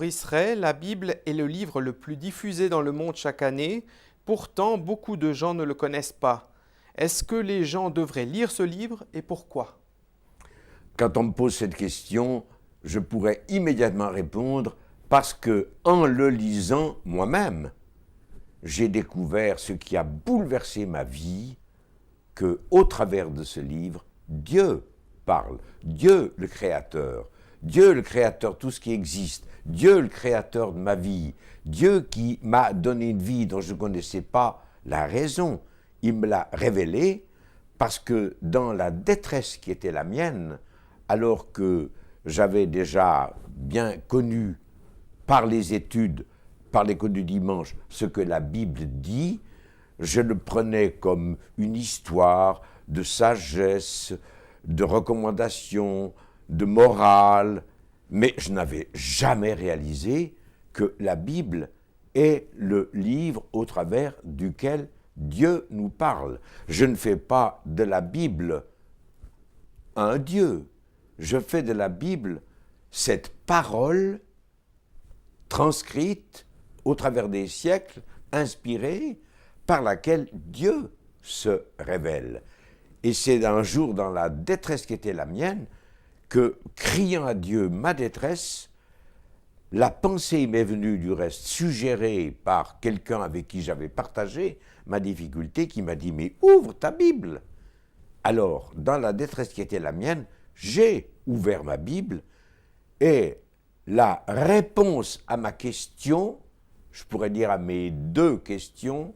Pour Israël, la Bible est le livre le plus diffusé dans le monde chaque année. Pourtant, beaucoup de gens ne le connaissent pas. Est-ce que les gens devraient lire ce livre et pourquoi? Quand on me pose cette question, je pourrais immédiatement répondre parce que, en le lisant moi-même, j'ai découvert ce qui a bouleversé ma vie, que, au travers de ce livre, Dieu parle. Dieu le Créateur. Dieu le Créateur, tout ce qui existe. Dieu le Créateur de ma vie. Dieu qui m'a donné une vie dont je ne connaissais pas la raison. Il me l'a révélé parce que dans la détresse qui était la mienne, alors que j'avais déjà bien connu par les études, par l'école du dimanche, ce que la Bible dit, je le prenais comme une histoire de sagesse, de recommandation, de morale, mais je n'avais jamais réalisé que la Bible est le livre au travers duquel Dieu nous parle. Je ne fais pas de la Bible un Dieu, je fais de la Bible cette parole transcrite au travers des siècles, inspirée, par laquelle Dieu se révèle. Et c'est un jour, dans la détresse qui était la mienne, que, criant à Dieu ma détresse, la pensée m'est venue du reste suggérée par quelqu'un avec qui j'avais partagé ma difficulté, qui m'a dit « Mais ouvre ta Bible !» Alors, dans la détresse qui était la mienne, j'ai ouvert ma Bible et la réponse à ma question, je pourrais dire à mes deux questions,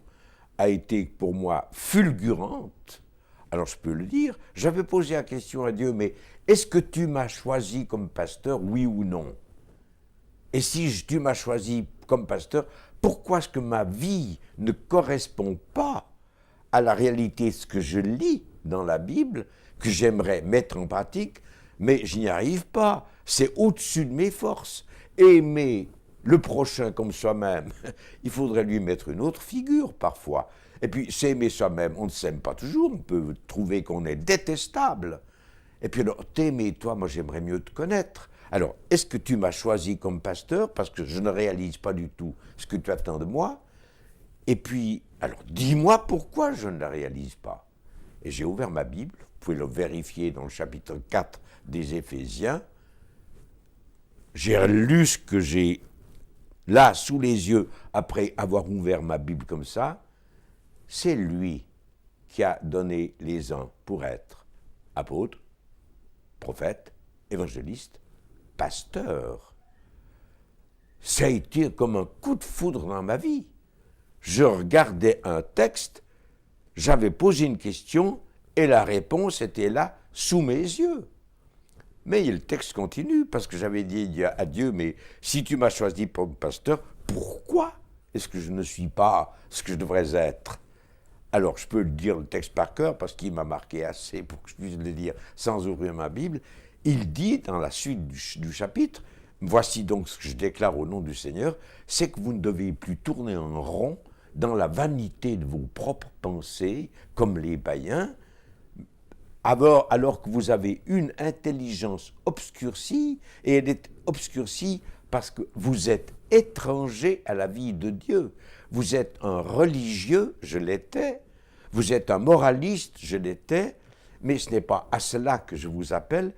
a été pour moi fulgurante. Alors je peux le dire, j'avais posé la question à Dieu, mais est-ce que tu m'as choisi comme pasteur, oui ou non? Et si tu m'as choisi comme pasteur, pourquoi est-ce que ma vie ne correspond pas à la réalité de ce que je lis dans la Bible, que j'aimerais mettre en pratique, mais je n'y arrive pas. C'est au-dessus de mes forces. Aimer le prochain comme soi-même, il faudrait lui mettre une autre figure parfois. Et puis, s'aimer soi-même, on ne s'aime pas toujours, on peut trouver qu'on est détestable. Et puis alors, t'aimer, toi, moi j'aimerais mieux te connaître. Alors, est-ce que tu m'as choisi comme pasteur parce que je ne réalise pas du tout ce que tu attends de moi? Et puis, alors, dis-moi pourquoi je ne la réalise pas. Et j'ai ouvert ma Bible, vous pouvez le vérifier dans le chapitre 4 des Éphésiens. J'ai lu ce que j'ai là, sous les yeux, après avoir ouvert ma Bible comme ça. C'est lui qui a donné les uns pour être apôtres, prophètes, évangélistes, pasteurs. Ça a été comme un coup de foudre dans ma vie. Je regardais un texte, j'avais posé une question et la réponse était là, sous mes yeux. Mais le texte continue, parce que j'avais dit à Dieu, mais si tu m'as choisi comme pasteur, pourquoi est-ce que je ne suis pas ce que je devrais être? Alors, je peux le dire le texte par cœur, parce qu'il m'a marqué assez pour que je puisse le dire sans ouvrir ma Bible. Il dit, dans la suite du chapitre, « Voici donc ce que je déclare au nom du Seigneur, c'est que vous ne devez plus tourner en rond dans la vanité de vos propres pensées, comme les païens, alors que vous avez une intelligence obscurcie, et elle est obscurcie parce que vous êtes étranger à la vie de Dieu. Vous êtes un religieux, je l'étais, vous êtes un moraliste, je l'étais, mais ce n'est pas à cela que je vous appelle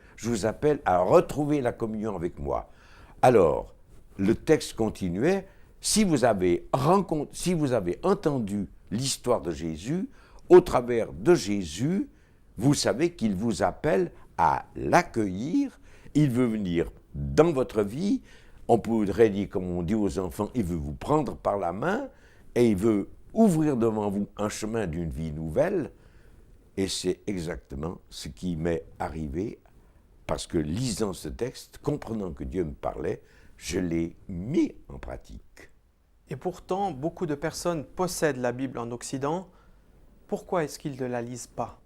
à retrouver la communion avec moi. » Alors, le texte continuait, si vous avez entendu l'histoire de Jésus, au travers de Jésus, vous savez qu'il vous appelle à l'accueillir, il veut venir dans votre vie, on pourrait dire, comme on dit aux enfants, il veut vous prendre par la main et il veut ouvrir devant vous un chemin d'une vie nouvelle. Et c'est exactement ce qui m'est arrivé, parce que lisant ce texte, comprenant que Dieu me parlait, je l'ai mis en pratique. Et pourtant, beaucoup de personnes possèdent la Bible en Occident. Pourquoi est-ce qu'ils ne la lisent pas?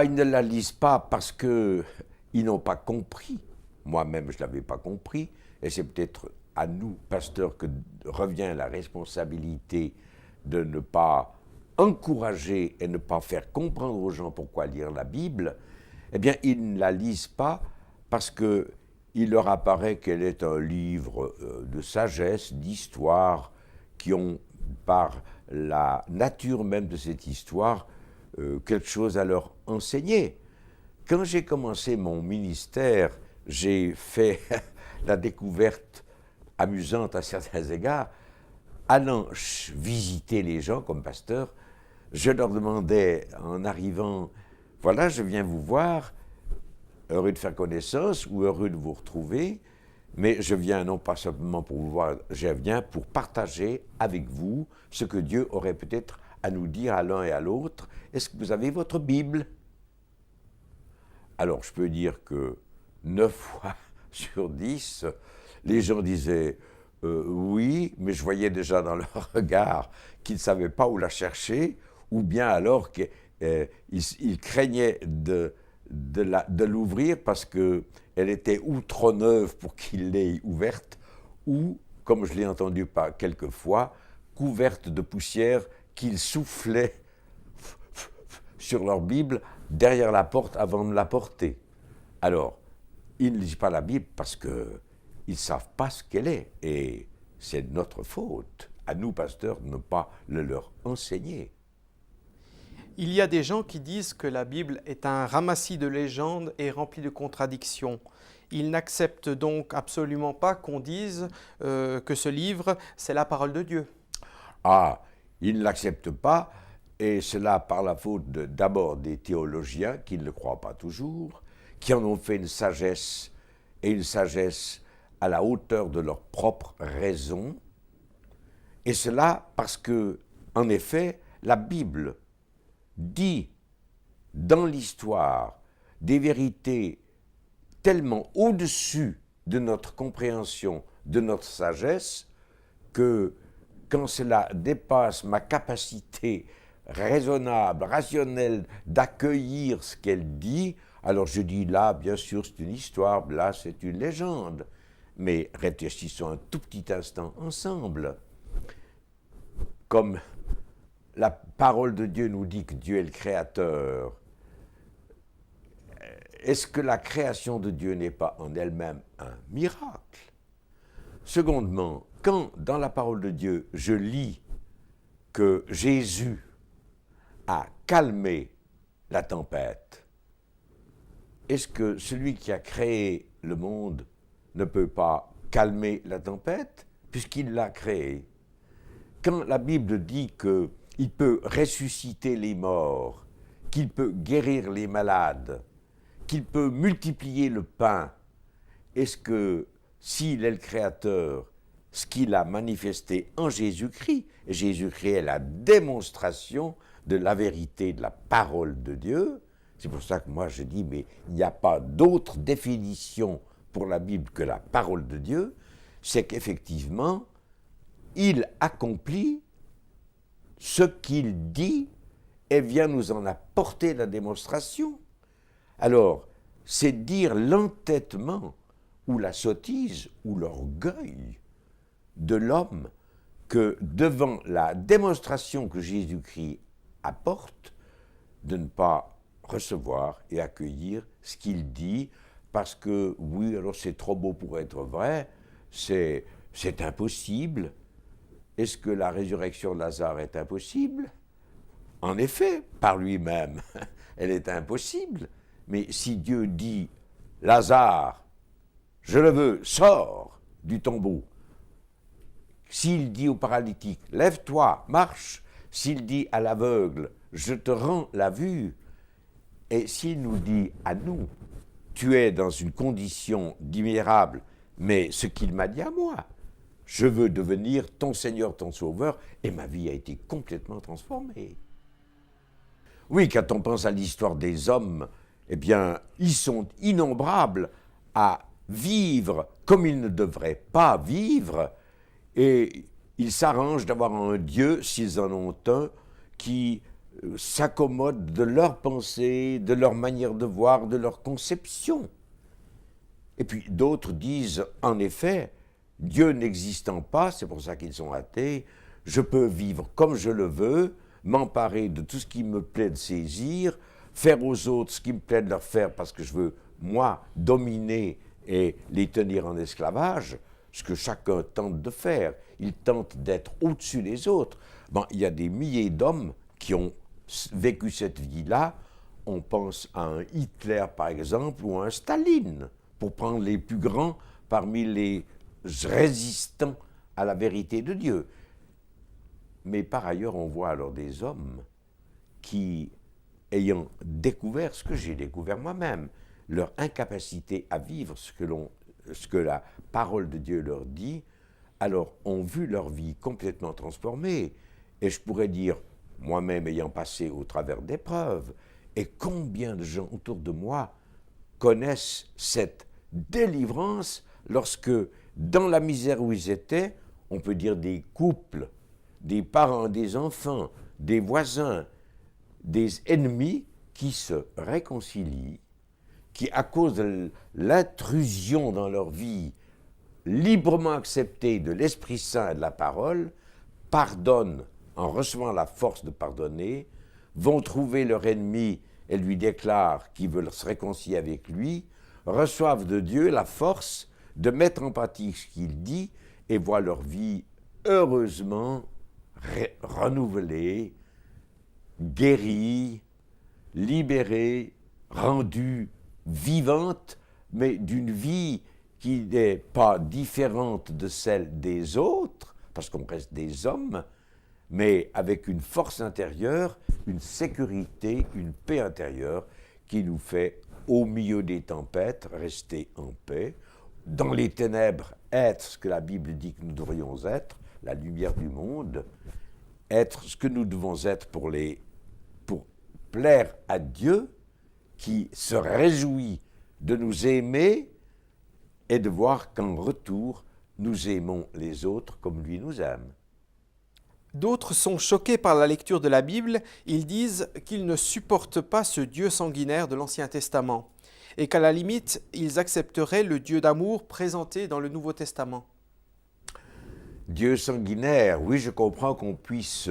Ils ne la lisent pas parce qu'ils n'ont pas compris. Moi-même, je ne l'avais pas compris. Et c'est peut-être à nous, pasteurs, que revient la responsabilité de ne pas encourager et ne pas faire comprendre aux gens pourquoi lire la Bible. Eh bien, ils ne la lisent pas parce qu'ils il leur apparaît qu'elle est un livre de sagesse, d'histoire, qui ont, par la nature même de cette histoire, quelque chose à leur enseigner. Quand j'ai commencé mon ministère, j'ai fait la découverte amusante à certains égards, allant visiter les gens comme pasteur, je leur demandais en arrivant, voilà, je viens vous voir, heureux de faire connaissance ou heureux de vous retrouver, mais je viens non pas simplement pour vous voir, je viens pour partager avec vous ce que Dieu aurait peut-être à nous dire à l'un et à l'autre. Est-ce que vous avez votre Bible? Alors, je peux dire que 9 fois sur 10, les gens disaient oui, mais je voyais déjà dans leur regard qu'ils ne savaient pas où la chercher, ou bien alors qu'ils craignaient de l'ouvrir parce qu'elle était ou trop neuve pour qu'ils l'aient ouverte, ou, comme je l'ai entendu quelquefois, couverte de poussière qu'ils soufflaient sur leur Bible derrière la porte avant de la porter. Alors, ils ne lisent pas la Bible parce qu'ils ne savent pas ce qu'elle est. Et c'est notre faute, à nous, pasteurs, de ne pas le leur enseigner. Il y a des gens qui disent que la Bible est un ramassis de légendes et rempli de contradictions. Ils n'acceptent donc absolument pas qu'on dise que ce livre, c'est la parole de Dieu. Ah, ils ne l'acceptent pas, et cela par la faute d'abord des théologiens qui ne le croient pas toujours, qui en ont fait une sagesse, et une sagesse à la hauteur de leur propre raison, et cela parce que, en effet, la Bible dit dans l'histoire des vérités tellement au-dessus de notre compréhension, de notre sagesse, que quand cela dépasse ma capacité raisonnable, rationnelle d'accueillir ce qu'elle dit, alors je dis là, bien sûr, c'est une histoire, là, c'est une légende. Mais réfléchissons un tout petit instant ensemble. Comme la parole de Dieu nous dit que Dieu est le créateur, est-ce que la création de Dieu n'est pas en elle-même un miracle? Secondement, quand dans la parole de Dieu, je lis que Jésus a calmé la tempête, est-ce que celui qui a créé le monde ne peut pas calmer la tempête, puisqu'il l'a créée? Quand la Bible dit qu'il peut ressusciter les morts, qu'il peut guérir les malades, qu'il peut multiplier le pain, est-ce que, s'il est le Créateur, ce qu'il a manifesté en Jésus-Christ, et Jésus-Christ est la démonstration de la vérité de la parole de Dieu, c'est pour ça que moi je dis, mais il n'y a pas d'autre définition pour la Bible que la parole de Dieu, c'est qu'effectivement, il accomplit ce qu'il dit et vient nous en apporter la démonstration. Alors, c'est dire l'entêtement ou la sottise ou l'orgueil de l'homme que devant la démonstration que Jésus-Christ apporte, de ne pas recevoir et accueillir ce qu'il dit, parce que oui, alors c'est trop beau pour être vrai, c'est impossible. Est-ce que la résurrection de Lazare est impossible? En effet, par lui-même, elle est impossible. Mais si Dieu dit, Lazare, je le veux, sors du tombeau. S'il dit au paralytique, lève-toi, marche. S'il dit à l'aveugle, je te rends la vue. Et s'il nous dit à nous, tu es dans une condition d'immirable, mais ce qu'il m'a dit à moi, je veux devenir ton Seigneur, ton Sauveur, et ma vie a été complètement transformée. Oui, quand on pense à l'histoire des hommes, eh bien, ils sont innombrables à vivre comme ils ne devraient pas vivre, et ils s'arrangent d'avoir un Dieu, s'ils en ont un, qui s'accommode de leurs pensées, de leur manière de voir, de leur conception. Et puis d'autres disent, en effet, Dieu n'existant pas, c'est pour ça qu'ils sont athées, je peux vivre comme je le veux, m'emparer de tout ce qui me plaît de saisir, faire aux autres ce qui me plaît de leur faire parce que je veux, moi, dominer et les tenir en esclavage, ce que chacun tente de faire. Il tente d'être au-dessus des autres. Bon, il y a des milliers d'hommes qui ont vécu cette vie-là. On pense à un Hitler, par exemple, ou à un Staline, pour prendre les plus grands parmi les résistants à la vérité de Dieu. Mais par ailleurs, on voit alors des hommes qui, ayant découvert ce que j'ai découvert moi-même, leur incapacité à vivre ce que la parole de Dieu leur dit, alors ont vu leur vie complètement transformée. Et je pourrais dire, moi-même ayant passé au travers d'épreuves, et combien de gens autour de moi connaissent cette délivrance lorsque, dans la misère où ils étaient, on peut dire des couples, des parents, des enfants, des voisins, des ennemis qui se réconcilient, qui, à cause de l'intrusion dans leur vie librement acceptée de l'Esprit Saint et de la parole, pardonnent en recevant la force de pardonner, vont trouver leur ennemi et lui déclarent qu'ils veulent se réconcilier avec lui, reçoivent de Dieu la force de mettre en pratique ce qu'il dit et voient leur vie heureusement renouvelée, guérie, libérée, rendue vivante, mais d'une vie qui n'est pas différente de celle des autres, parce qu'on reste des hommes, mais avec une force intérieure, une sécurité, une paix intérieure qui nous fait, au milieu des tempêtes, rester en paix, dans les ténèbres, être ce que la Bible dit que nous devrions être, la lumière du monde, être ce que nous devons être pour plaire à Dieu, qui se réjouit de nous aimer et de voir qu'en retour, nous aimons les autres comme lui nous aime. D'autres sont choqués par la lecture de la Bible. Ils disent qu'ils ne supportent pas ce Dieu sanguinaire de l'Ancien Testament et qu'à la limite, ils accepteraient le Dieu d'amour présenté dans le Nouveau Testament. Dieu sanguinaire, oui, je comprends qu'on puisse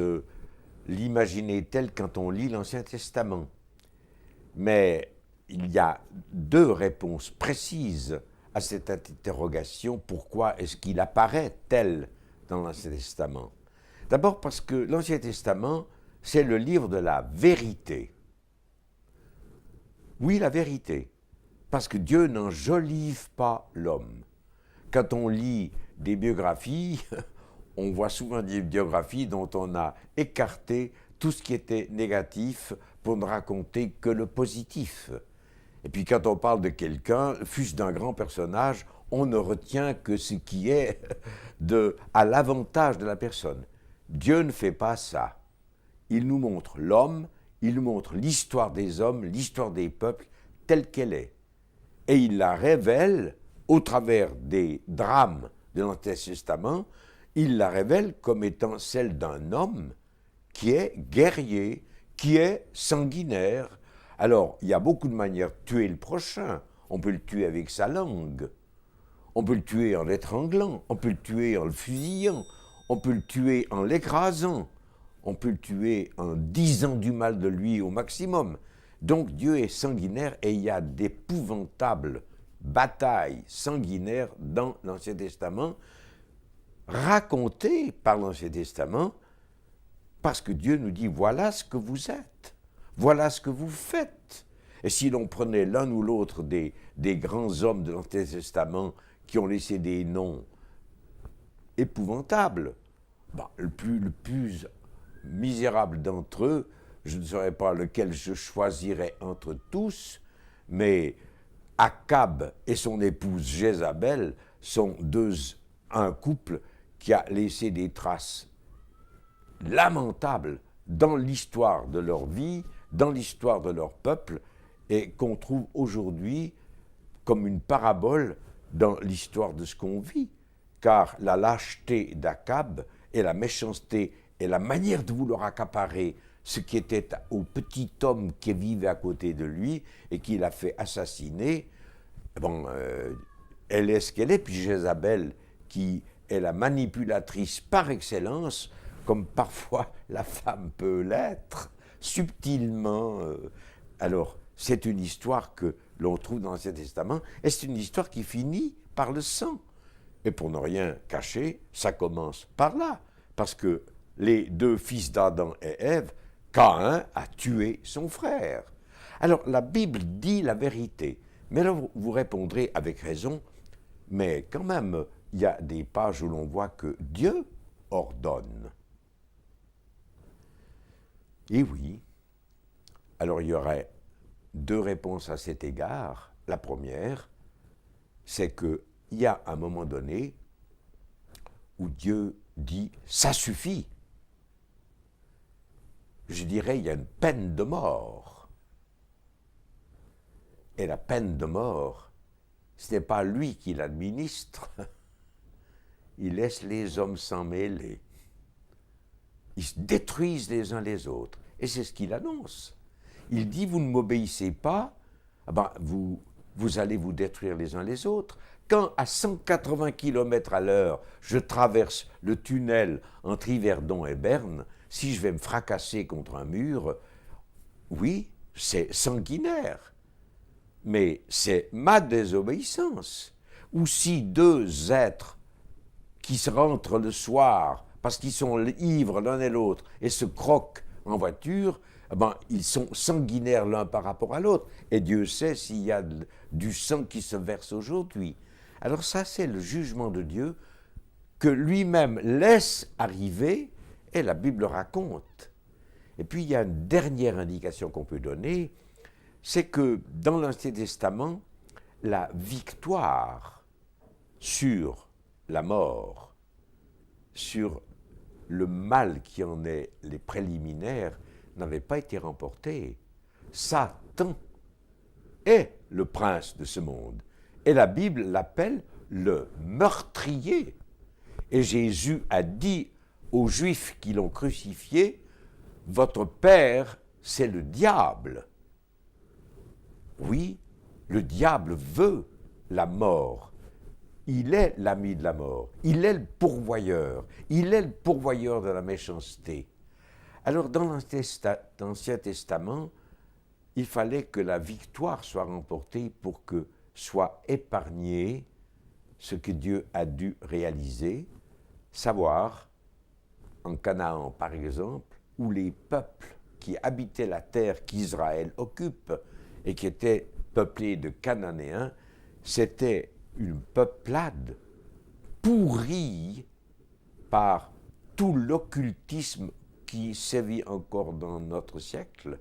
l'imaginer tel quand on lit l'Ancien Testament. Mais il y a deux réponses précises à cette interrogation. Pourquoi est-ce qu'il apparaît tel dans l'Ancien Testament ? D'abord parce que l'Ancien Testament, c'est le livre de la vérité. Oui, la vérité. Parce que Dieu n'enjolive pas l'homme. Quand on lit des biographies, on voit souvent des biographies dont on a écarté tout ce qui était négatif pour ne raconter que le positif. Et puis quand on parle de quelqu'un, fût-ce d'un grand personnage, on ne retient que ce qui est à l'avantage de la personne. Dieu ne fait pas ça. Il nous montre l'homme, il nous montre l'histoire des hommes, l'histoire des peuples, telle qu'elle est. Et il la révèle au travers des drames de l'Ancien Testament, il la révèle comme étant celle d'un homme qui est guerrier, qui est sanguinaire. Alors, il y a beaucoup de manières de tuer le prochain. On peut le tuer avec sa langue, on peut le tuer en l'étranglant, on peut le tuer en le fusillant, on peut le tuer en l'écrasant, on peut le tuer en disant du mal de lui au maximum. Donc Dieu est sanguinaire et il y a d'épouvantables batailles sanguinaires dans l'Ancien Testament, racontées par l'Ancien Testament, parce que Dieu nous dit, voilà ce que vous êtes, voilà ce que vous faites. Et si l'on prenait l'un ou l'autre des grands hommes de l'Ancien Testament qui ont laissé des noms épouvantables, le plus misérable d'entre eux, je ne saurais pas lequel je choisirais entre tous, mais Akab et son épouse Jézabel sont un couple qui a laissé des traces lamentables dans l'histoire de leur vie, dans l'histoire de leur peuple, et qu'on trouve aujourd'hui comme une parabole dans l'histoire de ce qu'on vit. Car la lâcheté d'Akab et la méchanceté et la manière de vouloir accaparer ce qui était au petit homme qui vivait à côté de lui et qui l'a fait assassiner, elle est ce qu'elle est. Puis Jézabel, qui est la manipulatrice par excellence, comme parfois la femme peut l'être, subtilement. Alors, c'est une histoire que l'on trouve dans l'Ancien Testament, et c'est une histoire qui finit par le sang. Et pour ne rien cacher, ça commence par là, parce que les deux fils d'Adam et Ève, Caïn a tué son frère. Alors la Bible dit la vérité, mais là vous répondrez avec raison, mais quand même, il y a des pages où l'on voit que Dieu ordonne. Et oui, alors il y aurait deux réponses à cet égard. La première, c'est qu'il y a un moment donné où Dieu dit « ça suffit ». Je dirais, il y a une peine de mort. Et la peine de mort, ce n'est pas lui qui l'administre. Il laisse les hommes s'en mêler. Ils se détruisent les uns les autres. Et c'est ce qu'il annonce. Il dit, vous ne m'obéissez pas, ah ben, vous allez vous détruire les uns les autres. Quand à 180 km/h, je traverse le tunnel entre Yverdon et Berne, si je vais me fracasser contre un mur, oui, c'est sanguinaire. Mais c'est ma désobéissance. Ou si deux êtres qui se rentrent le soir parce qu'ils sont ivres l'un et l'autre et se croquent en voiture, ben, ils sont sanguinaires l'un par rapport à l'autre. Et Dieu sait s'il y a du sang qui se verse aujourd'hui. Alors ça, c'est le jugement de Dieu que lui-même laisse arriver et la Bible raconte. Et puis il y a une dernière indication qu'on peut donner, c'est que dans l'Ancien Testament, la victoire sur la mort, sur le mal qui en est les préliminaires, n'avait pas été remportée. Satan est le prince de ce monde. Et la Bible l'appelle le meurtrier. Et Jésus a dit aux Juifs qui l'ont crucifié, « Votre père, c'est le diable. » Oui, le diable veut la mort. Il est l'ami de la mort. Il est le pourvoyeur. Il est le pourvoyeur de la méchanceté. Alors, dans l'Ancien Testament, il fallait que la victoire soit remportée pour que soit épargné ce que Dieu a dû réaliser, savoir, en Canaan par exemple, où les peuples qui habitaient la terre qu'Israël occupe et qui étaient peuplés de Cananéens, c'était une peuplade pourrie par tout l'occultisme qui sévit encore dans notre siècle,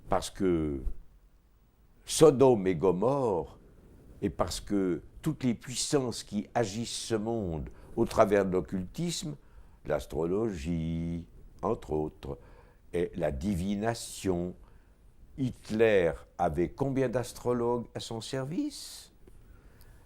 parce que Sodome et Gomorrhe, et parce que toutes les puissances qui agissent ce monde au travers de l'occultisme, l'astrologie, entre autres, et la divination. Hitler avait combien d'astrologues à son service?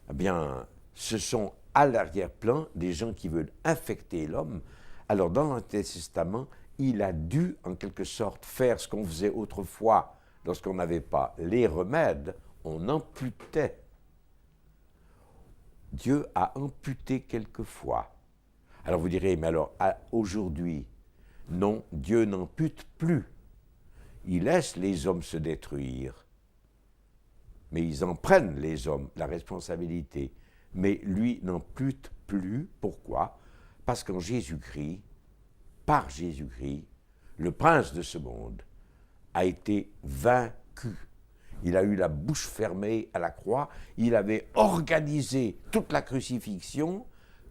Eh bien, ce sont à l'arrière-plan des gens qui veulent infecter l'homme. Alors, dans l'Ancien Testament, il a dû, en quelque sorte, faire ce qu'on faisait autrefois lorsqu'on n'avait pas les remèdes, on amputait. Dieu a amputé quelquefois. Alors vous direz, mais alors aujourd'hui, non, Dieu n'ampute plus. Il laisse les hommes se détruire. Mais ils en prennent, les hommes, la responsabilité. Mais lui n'ampute plus. Pourquoi? Parce qu'en Jésus-Christ, par Jésus-Christ, le prince de ce monde a été vaincu. Il a eu la bouche fermée à la croix. Il avait organisé toute la crucifixion,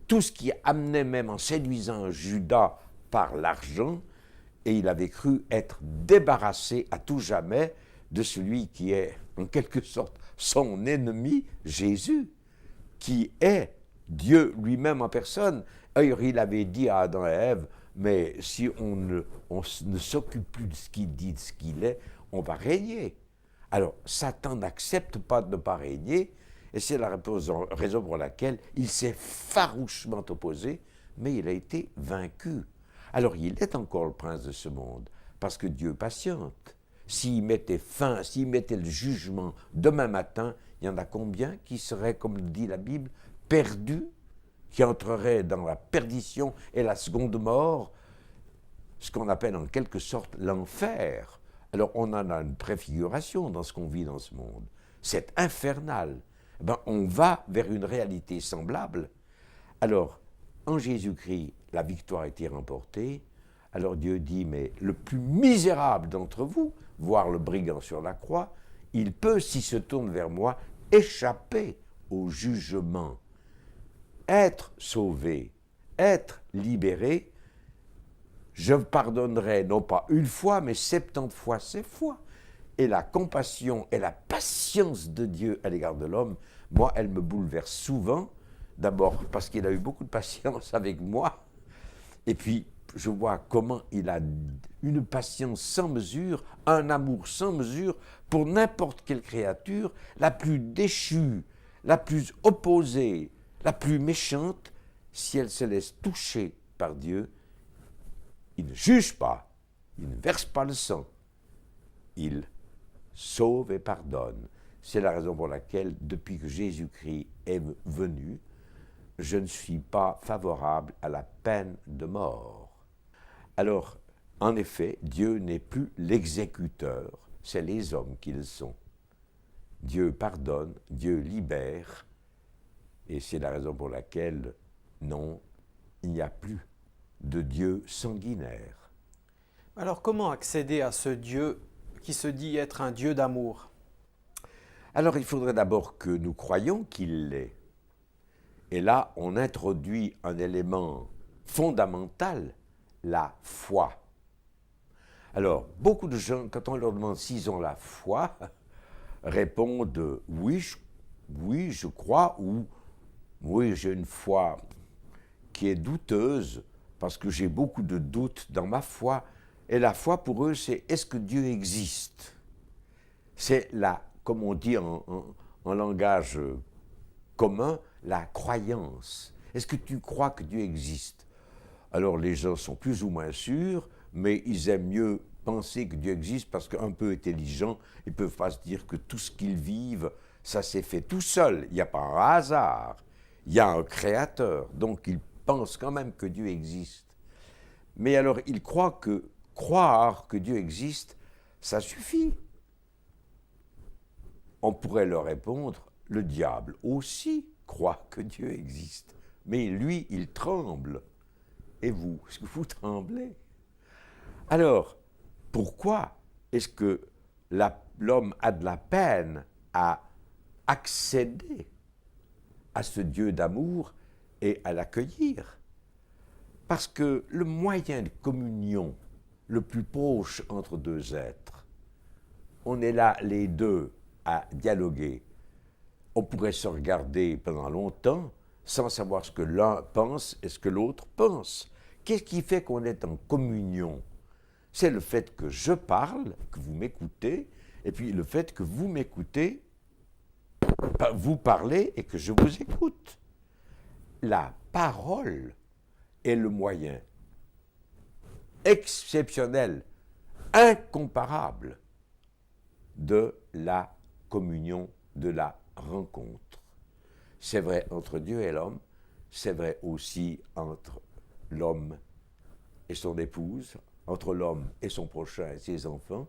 tout ce qui amenait même en séduisant Judas par l'argent, et il avait cru être débarrassé à tout jamais de celui qui est, en quelque sorte, son ennemi, Jésus, qui est Dieu lui-même en personne. D'ailleurs, il avait dit à Adam et Ève, mais si on ne s'occupe plus de ce qu'il dit, de ce qu'il est, on va régner. Alors, Satan n'accepte pas de ne pas régner, et c'est la raison pour laquelle il s'est farouchement opposé, mais il a été vaincu. Alors, il est encore le prince de ce monde, parce que Dieu patiente. S'il mettait fin, s'il mettait le jugement demain matin, il y en a combien qui seraient, comme le dit la Bible, perdus, qui entreraient dans la perdition et la seconde mort, ce qu'on appelle en quelque sorte l'enfer. Alors on en a une préfiguration dans ce qu'on vit dans ce monde. c'est infernal. Eh ben, on va vers une réalité semblable. Alors, en Jésus-Christ, la victoire a été remportée. Alors Dieu dit, mais le plus misérable d'entre vous, voire le brigand sur la croix, il peut, s'il se tourne vers moi, échapper au jugement, être sauvé, être libéré. Je pardonnerai non pas une fois, mais 70 fois 7 fois. Et la compassion et la patience de Dieu à l'égard de l'homme, moi, elle me bouleverse souvent. D'abord parce qu'il a eu beaucoup de patience avec moi. Et puis, je vois comment il a une patience sans mesure, un amour sans mesure pour n'importe quelle créature, la plus déchue, la plus opposée, la plus méchante. Si elle se laisse toucher par Dieu, il ne juge pas, il ne verse pas le sang, il sauve et pardonne. C'est la raison pour laquelle, depuis que Jésus-Christ est venu, je ne suis pas favorable à la peine de mort. Alors, en effet, Dieu n'est plus l'exécuteur, c'est les hommes qui le sont. Dieu pardonne, Dieu libère, et c'est la raison pour laquelle, non, il n'y a plus de Dieu sanguinaire. Alors comment accéder à ce Dieu qui se dit être un Dieu d'amour? Alors, il faudrait d'abord que nous croyions qu'il l'est. Et là, on introduit un élément fondamental, la foi. Alors, beaucoup de gens, quand on leur demande s'ils ont la foi, répondent oui, je crois, ou oui, j'ai une foi qui est douteuse, parce que j'ai beaucoup de doutes dans ma foi. Et la foi, pour eux, c'est est-ce que Dieu existe? C'est la, comme on dit en langage commun, la croyance. Est-ce que tu crois que Dieu existe? Alors les gens sont plus ou moins sûrs, mais ils aiment mieux penser que Dieu existe parce qu'un peu intelligents, ils ne peuvent pas se dire que tout ce qu'ils vivent, ça s'est fait tout seul. Il n'y a pas un hasard, il y a un créateur. Donc ils pensent quand même que Dieu existe. Mais alors ils croient que croire que Dieu existe, ça suffit. On pourrait leur répondre, le diable aussi croit que Dieu existe. Mais lui, il tremble. Et vous, est-ce que vous tremblez? Alors, pourquoi est-ce que l'homme a de la peine à accéder à ce Dieu d'amour et à l'accueillir? Parce que le moyen de communion le plus proche entre deux êtres, on est là les deux à dialoguer. On pourrait se regarder pendant longtemps sans savoir ce que l'un pense et ce que l'autre pense. Qu'est-ce qui fait qu'on est en communion? C'est le fait que je parle, que vous m'écoutez, et puis le fait que vous m'écoutez, vous parlez et que je vous écoute. La parole est le moyen exceptionnel, incomparable de la communion, de la rencontre. C'est vrai entre Dieu et l'homme, c'est vrai aussi entre l'homme et son épouse, entre l'homme et son prochain et ses enfants,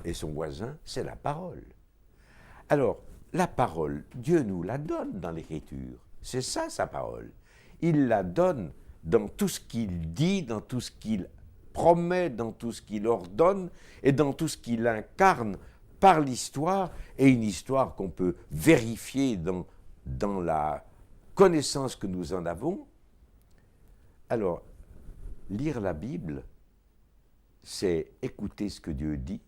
et son voisin, c'est la parole. Alors, la parole, Dieu nous la donne dans l'Écriture. C'est ça, sa parole. Il la donne dans tout ce qu'il dit, dans tout ce qu'il promet, dans tout ce qu'il ordonne, et dans tout ce qu'il incarne par l'histoire, et une histoire qu'on peut vérifier dans la connaissance que nous en avons. Alors, lire la Bible, c'est écouter ce que Dieu dit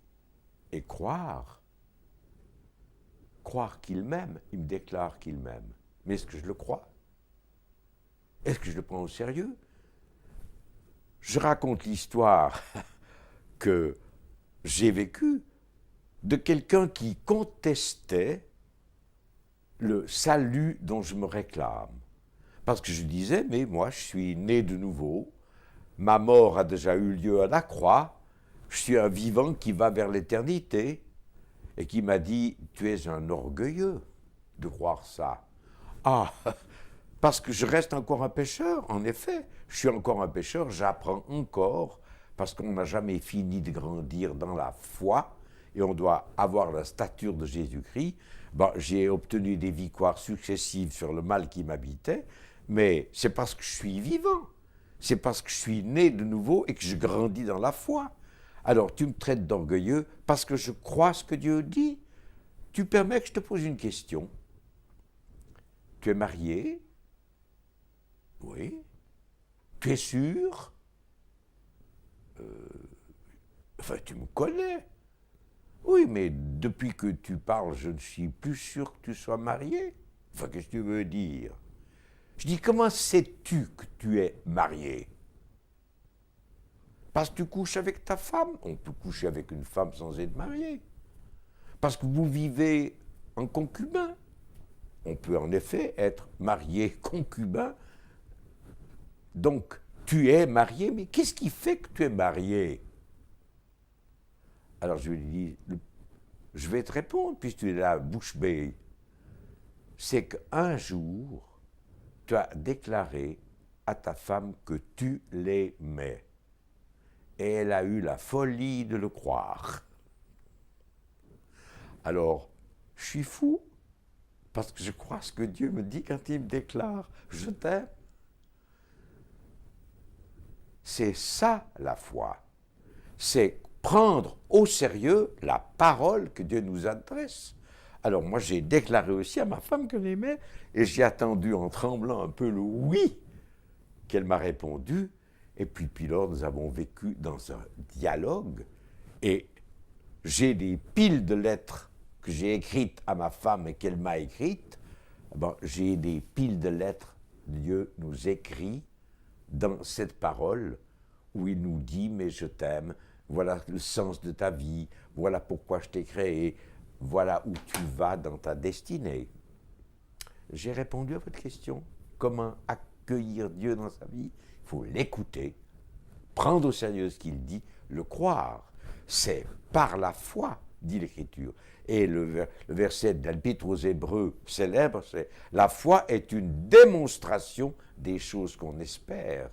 et croire qu'il m'aime. Il me déclare qu'il m'aime. Mais est-ce que je le crois? Est-ce que je le prends au sérieux? Je raconte l'histoire que j'ai vécue de quelqu'un qui contestait le salut dont je me réclame. Parce que je disais, mais moi je suis né de nouveau, ma mort a déjà eu lieu à la croix, je suis un vivant qui va vers l'éternité, et qui m'a dit, tu es un orgueilleux de croire ça. Ah, parce que je reste encore un pécheur, en effet, je suis encore un pécheur, j'apprends encore, parce qu'on n'a jamais fini de grandir dans la foi, et on doit avoir la stature de Jésus-Christ, bon, j'ai obtenu des victoires successives sur le mal qui m'habitait, mais c'est parce que je suis vivant, c'est parce que je suis né de nouveau et que je grandis dans la foi. Alors tu me traites d'orgueilleux parce que je crois ce que Dieu dit. Tu permets que je te pose une question. Tu es marié? Oui. Tu es sûr? Enfin, tu me connais. Oui, mais depuis que tu parles, je ne suis plus sûr que tu sois marié. Enfin, qu'est-ce que tu veux dire? Je dis, comment sais-tu que tu es marié? Parce que tu couches avec ta femme. On peut coucher avec une femme sans être marié. Parce que vous vivez en concubin. On peut en effet être marié concubin. Donc, tu es marié, mais qu'est-ce qui fait que tu es marié? Alors je lui dis, je vais te répondre, puisque tu es là, bouche bée. C'est qu'un jour, tu as déclaré à ta femme que tu l'aimais. Et elle a eu la folie de le croire. Alors, je suis fou, parce que je crois ce que Dieu me dit quand il me déclare « Je t'aime ». C'est ça la foi. C'est prendre au sérieux la parole que Dieu nous adresse. Alors moi, j'ai déclaré aussi à ma femme que j'aimais, et j'ai attendu en tremblant un peu le oui qu'elle m'a répondu. Et puis là, nous avons vécu dans un dialogue, et j'ai des piles de lettres que j'ai écrites à ma femme et qu'elle m'a écrites. Bon, j'ai des piles de lettres, Dieu nous écrit dans cette parole où il nous dit « mais je t'aime ». Voilà le sens de ta vie, voilà pourquoi je t'ai créé, voilà où tu vas dans ta destinée. J'ai répondu à votre question. Comment accueillir Dieu dans sa vie? Il faut l'écouter, prendre au sérieux ce qu'il dit, le croire. C'est par la foi, dit l'Écriture. Et le verset de l'Épître aux Hébreux célèbre, c'est « La foi est une démonstration des choses qu'on espère,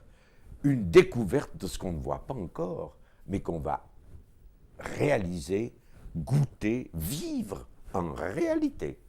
une découverte de ce qu'on ne voit pas encore, mais qu'on va réaliser, goûter, vivre en réalité. »